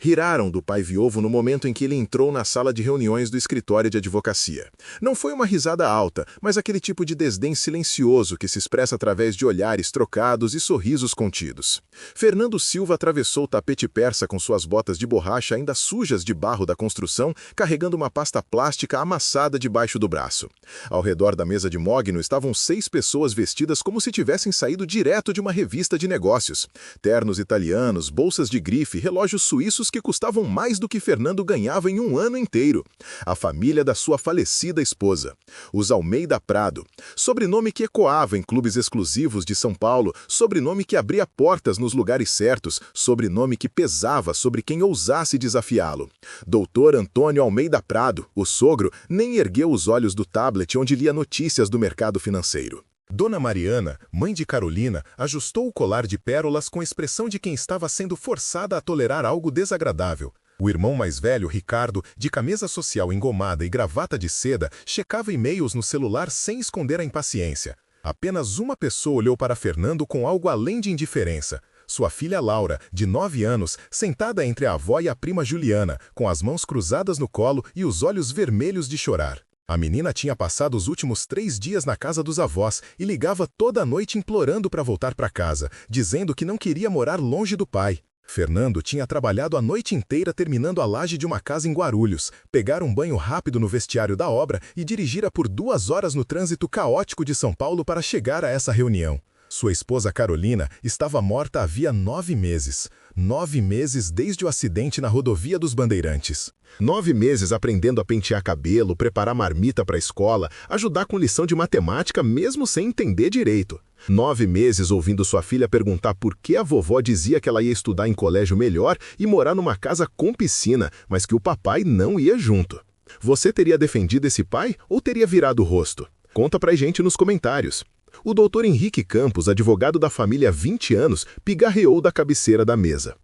Riraram do pai viúvo no momento em que ele entrou na sala de reuniões do escritório de advocacia. Não foi uma risada alta, mas aquele tipo de desdém silencioso que se expressa através de olhares trocados e sorrisos contidos. Fernando Silva atravessou o tapete persa com suas botas de borracha ainda sujas de barro da construção, carregando uma pasta plástica amassada debaixo do braço. Ao redor da mesa de mogno estavam 6 pessoas vestidas como se tivessem saído direto de uma revista de negócios. Ternos italianos, bolsas de grife, relógios suíços que custavam mais do que Fernando ganhava em um ano inteiro. A família da sua falecida esposa. Os Almeida Prado. Sobrenome que ecoava em clubes exclusivos de São Paulo, sobrenome que abria portas nos lugares certos, sobrenome que pesava sobre quem ousasse desafiá-lo. Doutor Antônio Almeida Prado, o sogro, nem ergueu os olhos do tablet onde lia notícias do mercado financeiro. Dona Mariana, mãe de Carolina, ajustou o colar de pérolas com a expressão de quem estava sendo forçada a tolerar algo desagradável. O irmão mais velho, Ricardo, de camisa social engomada e gravata de seda, checava e-mails no celular sem esconder a impaciência. Apenas uma pessoa olhou para Fernando com algo além de indiferença. Sua filha Laura, de 9 anos, sentada entre a avó e a prima Juliana, com as mãos cruzadas no colo e os olhos vermelhos de chorar. A menina tinha passado os últimos 3 dias na casa dos avós e ligava toda a noite implorando para voltar para casa, dizendo que não queria morar longe do pai. Fernando tinha trabalhado a noite inteira terminando a laje de uma casa em Guarulhos, pegar um banho rápido no vestiário da obra e dirigir por 2 horas no trânsito caótico de São Paulo para chegar a essa reunião. Sua esposa Carolina estava morta havia 9 meses. 9 meses desde o acidente na rodovia dos Bandeirantes. 9 meses aprendendo a pentear cabelo, preparar marmita para a escola, ajudar com lição de matemática mesmo sem entender direito. 9 meses ouvindo sua filha perguntar por que a vovó dizia que ela ia estudar em colégio melhor e morar numa casa com piscina, mas que o papai não ia junto. Você teria defendido esse pai ou teria virado o rosto? Conta pra gente nos comentários. O doutor Henrique Campos, advogado da família há 20 anos, pigarreou da cabeceira da mesa.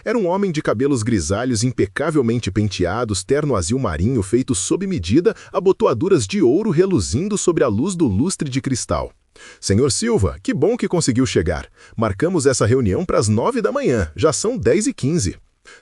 Era um homem de cabelos grisalhos impecavelmente penteados, terno azul marinho feito sob medida, abotoaduras de ouro reluzindo sobre a luz do lustre de cristal. Senhor Silva, que bom que conseguiu chegar. Marcamos essa reunião para as 9 da manhã, já são 10h15.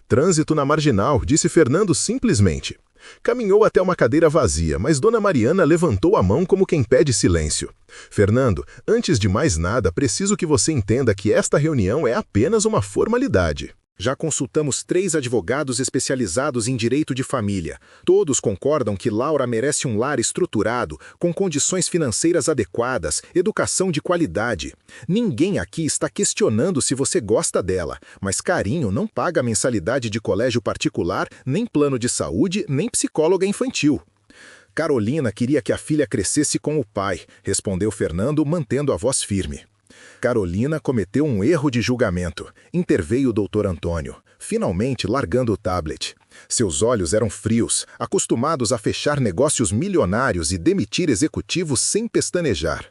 Trânsito na marginal, disse Fernando simplesmente. Caminhou até uma cadeira vazia, mas Dona Mariana levantou a mão como quem pede silêncio. Fernando, antes de mais nada, preciso que você entenda que esta reunião é apenas uma formalidade. Já consultamos 3 advogados especializados em direito de família. Todos concordam que Laura merece um lar estruturado, com condições financeiras adequadas, educação de qualidade. Ninguém aqui está questionando se você gosta dela, mas Carinho não paga mensalidade de colégio particular, nem plano de saúde, nem psicóloga infantil. Carolina queria que a filha crescesse com o pai, respondeu Fernando, mantendo a voz firme. Carolina cometeu um erro de julgamento. Interveio o doutor Antônio, finalmente largando o tablet. Seus olhos eram frios, acostumados a fechar negócios milionários e demitir executivos sem pestanejar.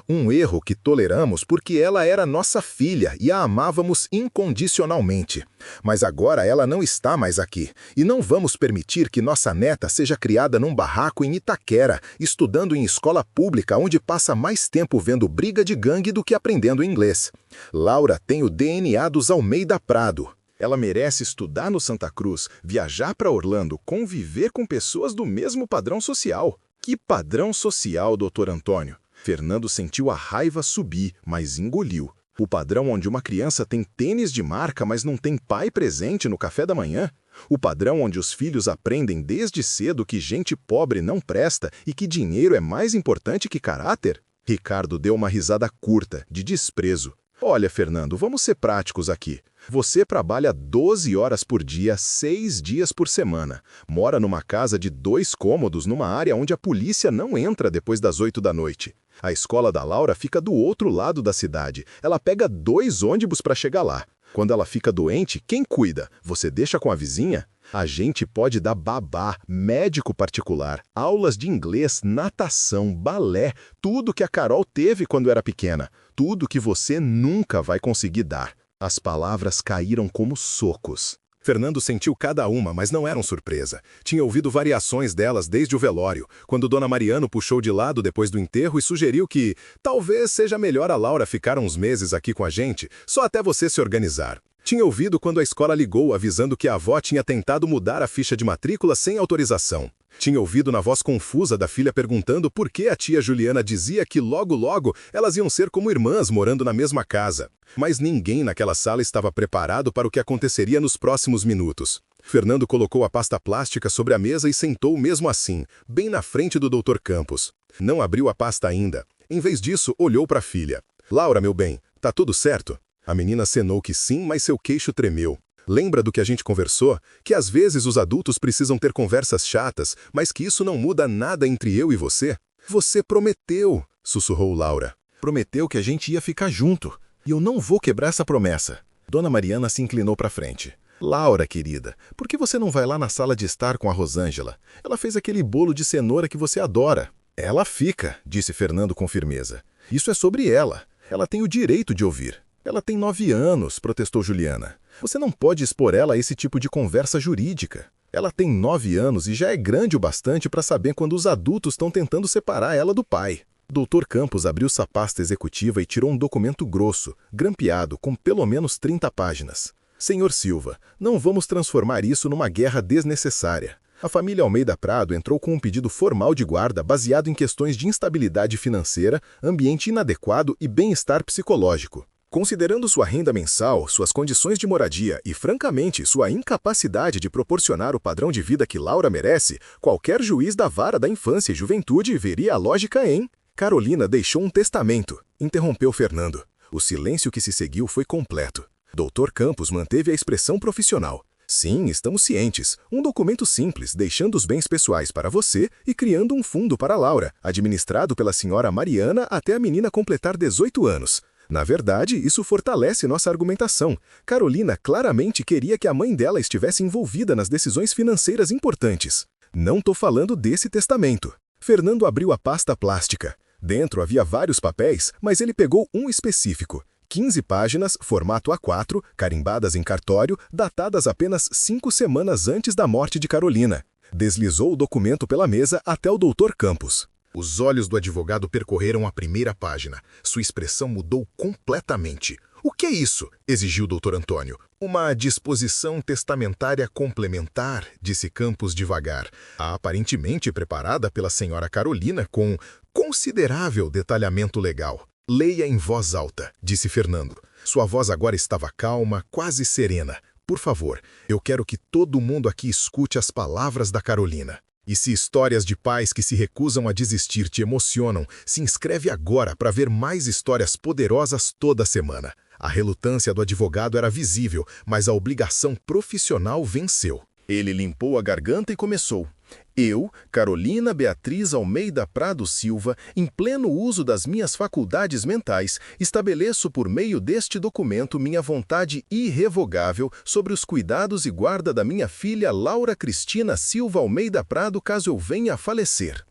Um erro que toleramos porque ela era nossa filha e a amávamos incondicionalmente. Mas agora ela não está mais aqui, e não vamos permitir que nossa neta seja criada num barraco em Itaquera, estudando em escola pública onde passa mais tempo vendo briga de gangue do que aprendendo inglês. Laura tem o DNA dos Almeida Prado. Ela merece estudar no Santa Cruz, viajar para Orlando, conviver com pessoas do mesmo padrão social. Que padrão social, doutor Antônio? Fernando sentiu a raiva subir, mas engoliu. O padrão onde uma criança tem tênis de marca, mas não tem pai presente no café da manhã? O padrão onde os filhos aprendem desde cedo que gente pobre não presta e que dinheiro é mais importante que caráter? Ricardo deu uma risada curta, de desprezo. Olha, Fernando, vamos ser práticos aqui. Você trabalha 12 horas por dia, 6 dias por semana. Mora numa casa de 2 cômodos numa área onde a polícia não entra depois das 8 da noite. A escola da Laura fica do outro lado da cidade. Ela pega 2 ônibus para chegar lá. Quando ela fica doente, quem cuida? Você deixa com a vizinha? A gente pode dar babá, médico particular, aulas de inglês, natação, balé, tudo que a Carol teve quando era pequena. Tudo que você nunca vai conseguir dar. As palavras caíram como socos. Fernando sentiu cada uma, mas não eram surpresa. Tinha ouvido variações delas desde o velório, quando Dona Mariana puxou de lado depois do enterro e sugeriu que talvez seja melhor a Laura ficar uns meses aqui com a gente, só até você se organizar. Tinha ouvido quando a escola ligou avisando que a avó tinha tentado mudar a ficha de matrícula sem autorização. Tinha ouvido na voz confusa da filha perguntando por que a tia Juliana dizia que logo elas iam ser como irmãs morando na mesma casa. Mas ninguém naquela sala estava preparado para o que aconteceria nos próximos minutos. Fernando colocou a pasta plástica sobre a mesa e sentou mesmo assim, bem na frente do Dr. Campos. Não abriu a pasta ainda. Em vez disso, olhou para a filha. Laura, meu bem, tá tudo certo? A menina acenou que sim, mas seu queixo tremeu. Lembra do que a gente conversou? Que às vezes os adultos precisam ter conversas chatas, mas que isso não muda nada entre eu e você? Você prometeu, sussurrou Laura. Prometeu que a gente ia ficar junto. E eu não vou quebrar essa promessa. Dona Mariana se inclinou para frente. Laura, querida, por que você não vai lá na sala de estar com a Rosângela? Ela fez aquele bolo de cenoura que você adora. Ela fica, disse Fernando com firmeza. Isso é sobre ela. Ela tem o direito de ouvir. Ela tem 9 anos, protestou Juliana. Você não pode expor ela a esse tipo de conversa jurídica. Ela tem 9 anos e já é grande o bastante para saber quando os adultos estão tentando separar ela do pai. Dr. Campos abriu sua pasta executiva e tirou um documento grosso, grampeado, com pelo menos 30 páginas. Senhor Silva, não vamos transformar isso numa guerra desnecessária. A família Almeida Prado entrou com um pedido formal de guarda baseado em questões de instabilidade financeira, ambiente inadequado e bem-estar psicológico. Considerando sua renda mensal, suas condições de moradia e, francamente, sua incapacidade de proporcionar o padrão de vida que Laura merece, qualquer juiz da vara da infância e juventude veria a lógica em... Carolina deixou um testamento, interrompeu Fernando. O silêncio que se seguiu foi completo. Dr. Campos manteve a expressão profissional. Sim, estamos cientes. Um documento simples, deixando os bens pessoais para você e criando um fundo para Laura, administrado pela senhora Mariana até a menina completar 18 anos. Na verdade, isso fortalece nossa argumentação. Carolina claramente queria que a mãe dela estivesse envolvida nas decisões financeiras importantes. Não tô falando desse testamento. Fernando abriu a pasta plástica. Dentro havia vários papéis, mas ele pegou um específico. 15 páginas, formato A4, carimbadas em cartório, datadas apenas 5 semanas antes da morte de Carolina. Deslizou o documento pela mesa até o Dr. Campos. Os olhos do advogado percorreram a primeira página. Sua expressão mudou completamente. O que é isso? Exigiu o Dr. Antônio. Uma disposição testamentária complementar, disse Campos devagar, aparentemente preparada pela senhora Carolina com considerável detalhamento legal. Leia em voz alta, disse Fernando. Sua voz agora estava calma, quase serena. Por favor, eu quero que todo mundo aqui escute as palavras da Carolina. E se histórias de pais que se recusam a desistir te emocionam, se inscreve agora para ver mais histórias poderosas toda semana. A relutância do advogado era visível, mas a obrigação profissional venceu. Ele limpou a garganta e começou. Eu, Carolina Beatriz Almeida Prado Silva, em pleno uso das minhas faculdades mentais, estabeleço por meio deste documento minha vontade irrevogável sobre os cuidados e guarda da minha filha Laura Cristina Silva Almeida Prado caso eu venha a falecer.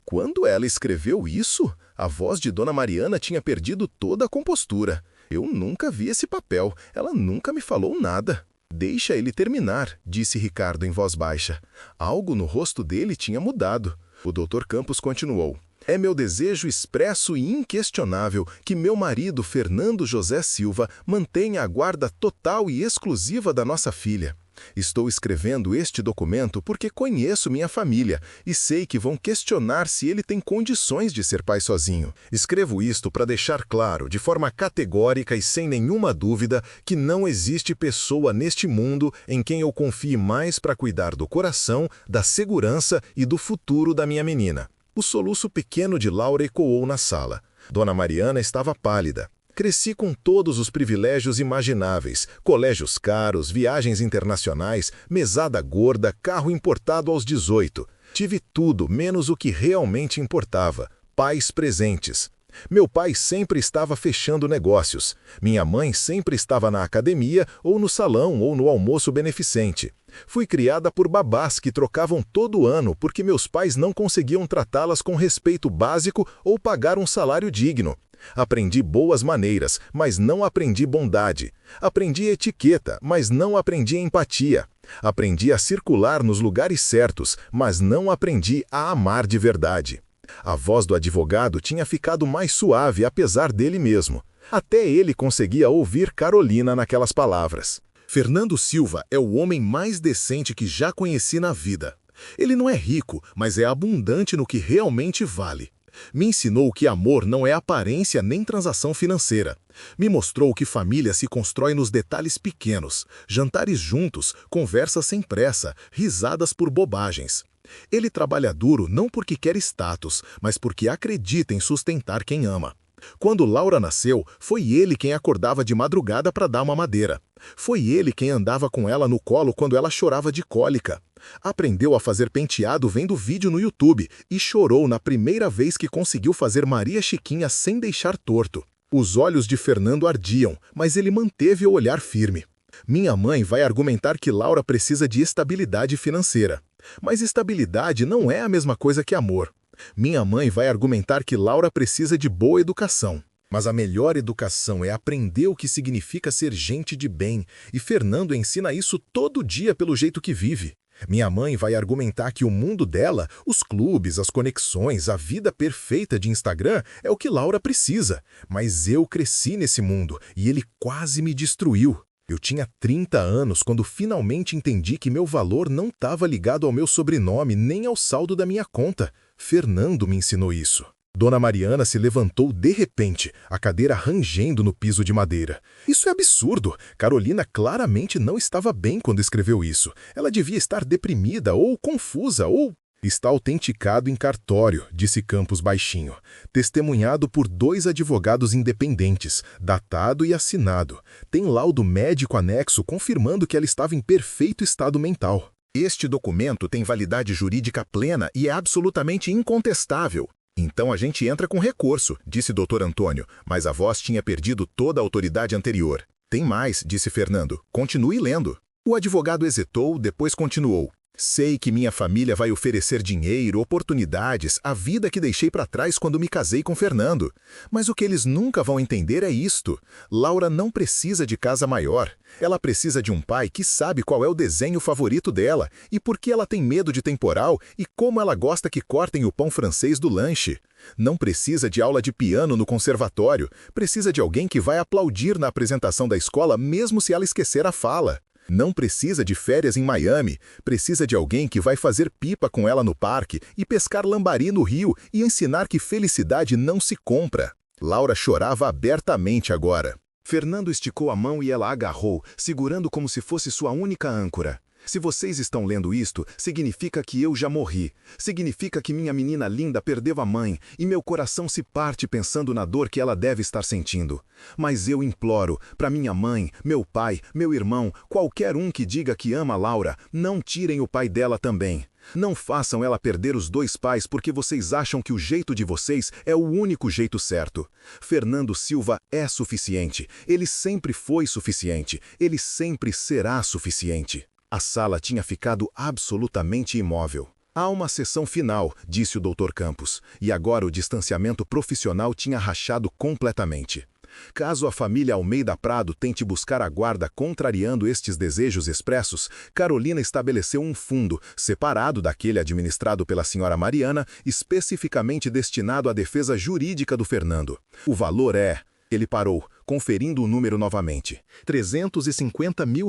Quando ela escreveu isso, a voz de Dona Mariana tinha perdido toda a compostura. Eu nunca vi esse papel, ela nunca me falou nada. Deixa ele terminar, disse Ricardo em voz baixa. Algo no rosto dele tinha mudado. O Dr. Campos continuou. É meu desejo expresso e inquestionável que meu marido, Fernando José Silva, mantenha a guarda total e exclusiva da nossa filha. Estou escrevendo este documento porque conheço minha família e sei que vão questionar se ele tem condições de ser pai sozinho. Escrevo isto para deixar claro, de forma categórica e sem nenhuma dúvida, que não existe pessoa neste mundo em quem eu confie mais para cuidar do coração, da segurança e do futuro da minha menina. O soluço pequeno de Laura ecoou na sala. Dona Mariana estava pálida. Cresci com todos os privilégios imagináveis, colégios caros, viagens internacionais, mesada gorda, carro importado aos 18. Tive tudo, menos o que realmente importava, pais presentes. Meu pai sempre estava fechando negócios. Minha mãe sempre estava na academia, ou no salão, ou no almoço beneficente. Fui criada por babás que trocavam todo ano porque meus pais não conseguiam tratá-las com respeito básico ou pagar um salário digno. Aprendi boas maneiras, mas não aprendi bondade. Aprendi etiqueta, mas não aprendi empatia. Aprendi a circular nos lugares certos, mas não aprendi a amar de verdade. A voz do advogado tinha ficado mais suave apesar dele mesmo. Até ele conseguia ouvir Carolina naquelas palavras. Fernando Silva é o homem mais decente que já conheci na vida. Ele não é rico, mas é abundante no que realmente vale. Me ensinou que amor não é aparência nem transação financeira. Me mostrou que família se constrói nos detalhes pequenos, jantares juntos, conversas sem pressa, risadas por bobagens. Ele trabalha duro não porque quer status, mas porque acredita em sustentar quem ama. Quando Laura nasceu, foi ele quem acordava de madrugada para dar uma mamadeira. Foi ele quem andava com ela no colo quando ela chorava de cólica. Aprendeu a fazer penteado vendo vídeo no YouTube e chorou na primeira vez que conseguiu fazer Maria Chiquinha sem deixar torto. Os olhos de Fernando ardiam, mas ele manteve o olhar firme. Minha mãe vai argumentar que Laura precisa de estabilidade financeira. Mas estabilidade não é a mesma coisa que amor. Minha mãe vai argumentar que Laura precisa de boa educação. Mas a melhor educação é aprender o que significa ser gente de bem, e Fernando ensina isso todo dia pelo jeito que vive. Minha mãe vai argumentar que o mundo dela, os clubes, as conexões, a vida perfeita de Instagram é o que Laura precisa. Mas eu cresci nesse mundo e ele quase me destruiu. Eu tinha 30 anos quando finalmente entendi que meu valor não estava ligado ao meu sobrenome nem ao saldo da minha conta. Fernando me ensinou isso. Dona Mariana se levantou de repente, a cadeira rangendo no piso de madeira. Isso é absurdo. Carolina claramente não estava bem quando escreveu isso. Ela devia estar deprimida ou confusa ou... Está autenticado em cartório, disse Campos baixinho. Testemunhado por 2 advogados independentes, datado e assinado. Tem laudo médico anexo confirmando que ela estava em perfeito estado mental. Este documento tem validade jurídica plena e é absolutamente incontestável. Então a gente entra com recurso, disse Dr. Antônio, mas a voz tinha perdido toda a autoridade anterior. Tem mais, disse Fernando. Continue lendo. O advogado hesitou, depois continuou. Sei que minha família vai oferecer dinheiro, oportunidades, a vida que deixei para trás quando me casei com Fernando. Mas o que eles nunca vão entender é isto. Laura não precisa de casa maior. Ela precisa de um pai que sabe qual é o desenho favorito dela e por que ela tem medo de temporal e como ela gosta que cortem o pão francês do lanche. Não precisa de aula de piano no conservatório. Precisa de alguém que vai aplaudir na apresentação da escola mesmo se ela esquecer a fala. Não precisa de férias em Miami, precisa de alguém que vai fazer pipa com ela no parque e pescar lambari no rio e ensinar que felicidade não se compra. Laura chorava abertamente agora. Fernando esticou a mão e ela agarrou, segurando como se fosse sua única âncora. Se vocês estão lendo isto, significa que eu já morri. Significa que minha menina linda perdeu a mãe e meu coração se parte pensando na dor que ela deve estar sentindo. Mas eu imploro, para minha mãe, meu pai, meu irmão, qualquer um que diga que ama Laura, não tirem o pai dela também. Não façam ela perder os 2 pais porque vocês acham que o jeito de vocês é o único jeito certo. Fernando Silva é suficiente. Ele sempre foi suficiente. Ele sempre será suficiente. A sala tinha ficado absolutamente imóvel. Há uma sessão final, disse o Dr. Campos, e agora o distanciamento profissional tinha rachado completamente. Caso a família Almeida Prado tente buscar a guarda contrariando estes desejos expressos, Carolina estabeleceu um fundo, separado daquele administrado pela senhora Mariana, especificamente destinado à defesa jurídica do Fernando. O valor é... Ele parou, conferindo o número novamente. R$350 mil,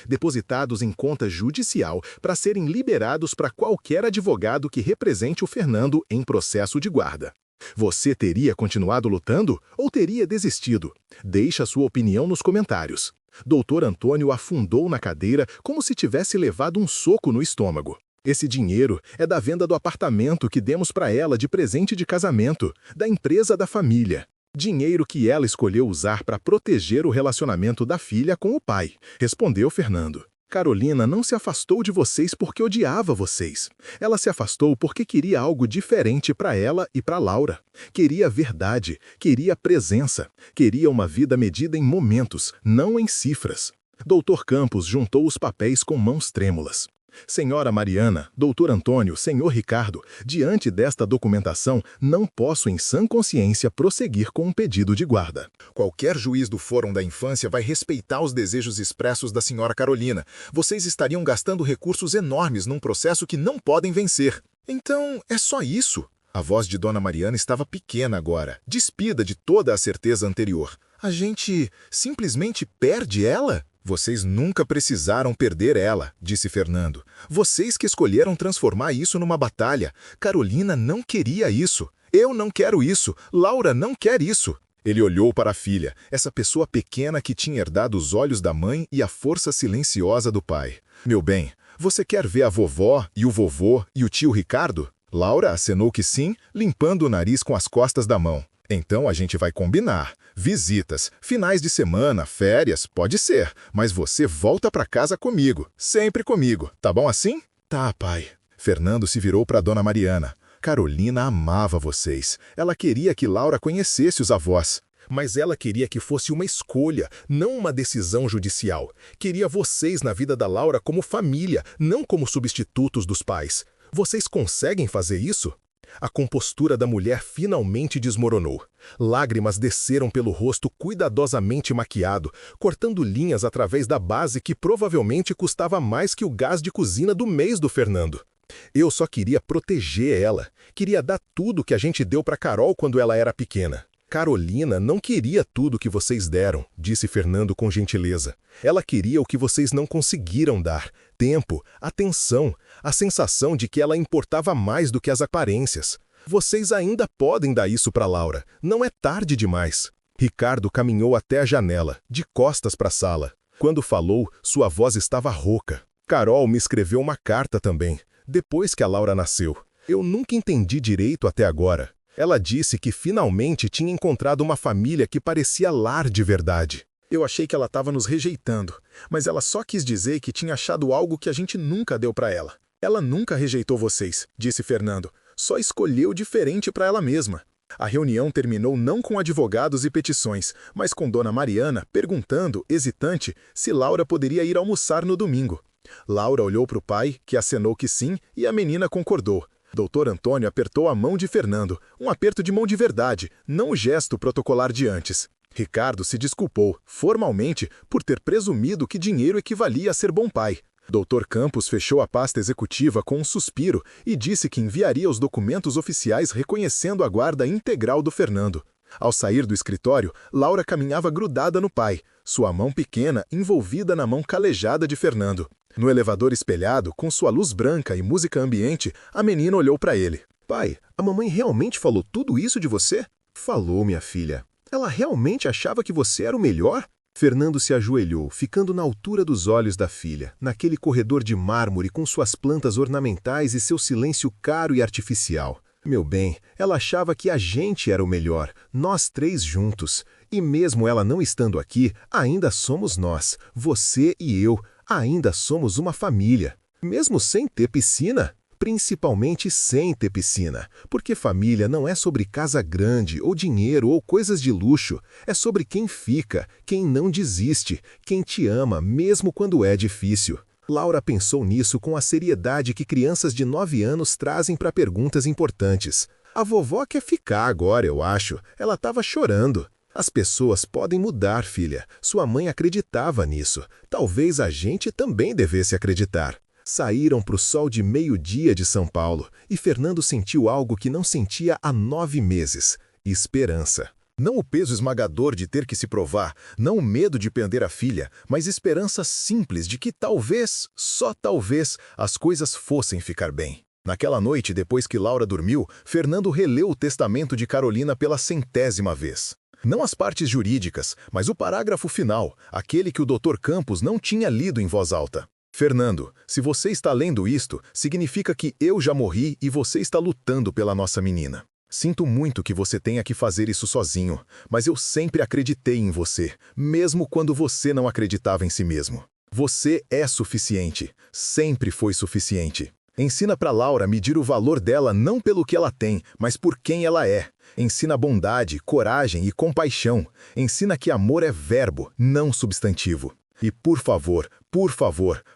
depositados em conta judicial para serem liberados para qualquer advogado que represente o Fernando em processo de guarda. Você teria continuado lutando ou teria desistido? Deixe a sua opinião nos comentários. Dr. Antônio afundou na cadeira como se tivesse levado um soco no estômago. Esse dinheiro é da venda do apartamento que demos para ela de presente de casamento, da empresa da família. Dinheiro que ela escolheu usar para proteger o relacionamento da filha com o pai, respondeu Fernando. Carolina não se afastou de vocês porque odiava vocês. Ela se afastou porque queria algo diferente para ela e para Laura. Queria verdade, queria presença, queria uma vida medida em momentos, não em cifras. Dr. Campos juntou os papéis com mãos trêmulas. Senhora Mariana, Dr. Antônio, Senhor Ricardo, diante desta documentação, não posso em sã consciência prosseguir com um pedido de guarda. Qualquer juiz do Fórum da Infância vai respeitar os desejos expressos da senhora Carolina. Vocês estariam gastando recursos enormes num processo que não podem vencer. Então, é só isso. A voz de Dona Mariana estava pequena agora, despida de toda a certeza anterior. A gente simplesmente perde ela? Vocês nunca precisaram perder ela, disse Fernando. Vocês que escolheram transformar isso numa batalha. Carolina não queria isso. Eu não quero isso. Laura não quer isso. Ele olhou para a filha, essa pessoa pequena que tinha herdado os olhos da mãe e a força silenciosa do pai. Meu bem, você quer ver a vovó e o vovô e o tio Ricardo? Laura acenou que sim, limpando o nariz com as costas da mão. Então a gente vai combinar. Visitas, finais de semana, férias, pode ser. Mas você volta para casa comigo, sempre comigo. Tá bom assim? Tá, pai. Fernando se virou para Dona Mariana. Carolina amava vocês. Ela queria que Laura conhecesse os avós. Mas ela queria que fosse uma escolha, não uma decisão judicial. Queria vocês na vida da Laura como família, não como substitutos dos pais. Vocês conseguem fazer isso? A compostura da mulher finalmente desmoronou. Lágrimas desceram pelo rosto cuidadosamente maquiado, cortando linhas através da base que provavelmente custava mais que o gás de cozinha do mês do Fernando. Eu só queria proteger ela. Queria dar tudo que a gente deu para Carol quando ela era pequena. Carolina não queria tudo que vocês deram, disse Fernando com gentileza. Ela queria o que vocês não conseguiram dar. Tempo, atenção, a sensação de que ela importava mais do que as aparências. Vocês ainda podem dar isso para Laura. Não é tarde demais. Ricardo caminhou até a janela, de costas para a sala. Quando falou, sua voz estava rouca. Carol me escreveu uma carta também, depois que a Laura nasceu. Eu nunca entendi direito até agora. Ela disse que finalmente tinha encontrado uma família que parecia lar de verdade. Eu achei que ela estava nos rejeitando, mas ela só quis dizer que tinha achado algo que a gente nunca deu para ela. Ela nunca rejeitou vocês, disse Fernando. Só escolheu diferente para ela mesma. A reunião terminou não com advogados e petições, mas com Dona Mariana perguntando, hesitante, se Laura poderia ir almoçar no domingo. Laura olhou para o pai, que acenou que sim, e a menina concordou. Doutor Antônio apertou a mão de Fernando, um aperto de mão de verdade, não o gesto protocolar de antes. Ricardo se desculpou, formalmente, por ter presumido que dinheiro equivalia a ser bom pai. Dr. Campos fechou a pasta executiva com um suspiro e disse que enviaria os documentos oficiais reconhecendo a guarda integral do Fernando. Ao sair do escritório, Laura caminhava grudada no pai, sua mão pequena envolvida na mão calejada de Fernando. No elevador espelhado, com sua luz branca e música ambiente, a menina olhou para ele. Pai, a mamãe realmente falou tudo isso de você? Falou, minha filha. Ela realmente achava que você era o melhor? Fernando se ajoelhou, ficando na altura dos olhos da filha, naquele corredor de mármore com suas plantas ornamentais e seu silêncio caro e artificial. Meu bem, ela achava que a gente era o melhor, nós três juntos. E mesmo ela não estando aqui, ainda somos nós, você e eu, ainda somos uma família. Mesmo sem ter piscina, principalmente sem ter piscina, porque família não é sobre casa grande, ou dinheiro, ou coisas de luxo, é sobre quem fica, quem não desiste, quem te ama, mesmo quando é difícil. Laura pensou nisso com a seriedade que crianças de 9 anos trazem para perguntas importantes. A vovó quer ficar agora, eu acho. Ela estava chorando. As pessoas podem mudar, filha. Sua mãe acreditava nisso. Talvez a gente também devesse acreditar. Saíram para o sol de meio-dia de São Paulo e Fernando sentiu algo que não sentia há 9 meses. Esperança. Não o peso esmagador de ter que se provar, não o medo de perder a filha, mas esperança simples de que talvez, só talvez, as coisas fossem ficar bem. Naquela noite, depois que Laura dormiu, Fernando releu o testamento de Carolina pela 100ª vez. Não as partes jurídicas, mas o parágrafo final, aquele que o Dr. Campos não tinha lido em voz alta. Fernando, se você está lendo isto, significa que eu já morri e você está lutando pela nossa menina. Sinto muito que você tenha que fazer isso sozinho, mas eu sempre acreditei em você, mesmo quando você não acreditava em si mesmo. Você é suficiente, sempre foi suficiente. Ensina para Laura medir o valor dela não pelo que ela tem, mas por quem ela é. Ensina bondade, coragem e compaixão. Ensina que amor é verbo, não substantivo. E por favor,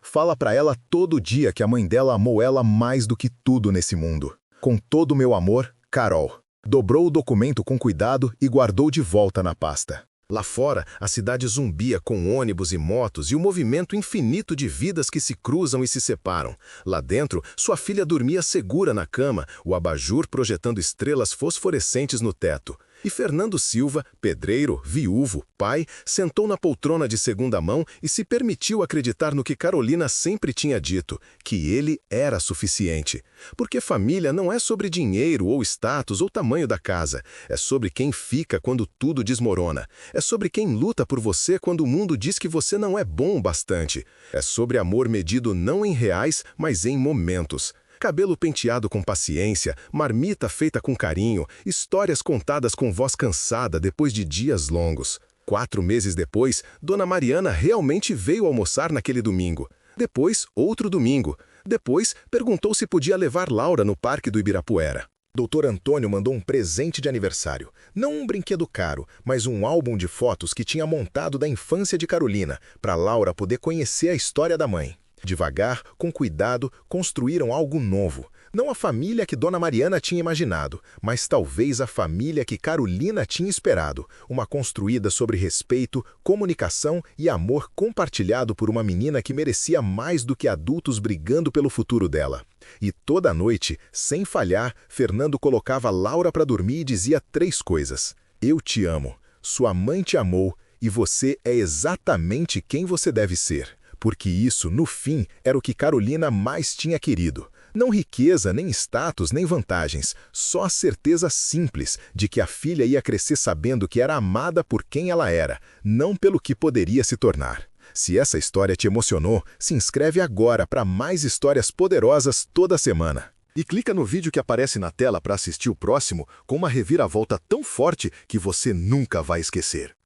fala para ela todo dia que a mãe dela amou ela mais do que tudo nesse mundo. Com todo o meu amor, Carol. Dobrou o documento com cuidado e guardou de volta na pasta. Lá fora, a cidade zumbia com ônibus e motos e o movimento infinito de vidas que se cruzam e se separam. Lá dentro, sua filha dormia segura na cama, o abajur projetando estrelas fosforescentes no teto. E Fernando Silva, pedreiro, viúvo, pai, sentou na poltrona de segunda mão e se permitiu acreditar no que Carolina sempre tinha dito, que ele era suficiente. Porque família não é sobre dinheiro ou status ou tamanho da casa, é sobre quem fica quando tudo desmorona. É sobre quem luta por você quando o mundo diz que você não é bom o bastante. É sobre amor medido não em reais, mas em momentos. Cabelo penteado com paciência, marmita feita com carinho, histórias contadas com voz cansada depois de dias longos. 4 meses depois, Dona Mariana realmente veio almoçar naquele domingo. Depois, outro domingo. Depois, perguntou se podia levar Laura no Parque do Ibirapuera. Doutor Antônio mandou um presente de aniversário. Não um brinquedo caro, mas um álbum de fotos que tinha montado da infância de Carolina, para Laura poder conhecer a história da mãe. Devagar, com cuidado, construíram algo novo. Não a família que Dona Mariana tinha imaginado, mas talvez a família que Carolina tinha esperado. Uma construída sobre respeito, comunicação e amor compartilhado por uma menina que merecia mais do que adultos brigando pelo futuro dela. E toda noite, sem falhar, Fernando colocava Laura para dormir e dizia 3 coisas. Eu te amo, sua mãe te amou e você é exatamente quem você deve ser. Porque isso, no fim, era o que Carolina mais tinha querido. Não riqueza, nem status, nem vantagens, só a certeza simples de que a filha ia crescer sabendo que era amada por quem ela era, não pelo que poderia se tornar. Se essa história te emocionou, se inscreve agora para mais histórias poderosas toda semana. E clica no vídeo que aparece na tela para assistir o próximo com uma reviravolta tão forte que você nunca vai esquecer.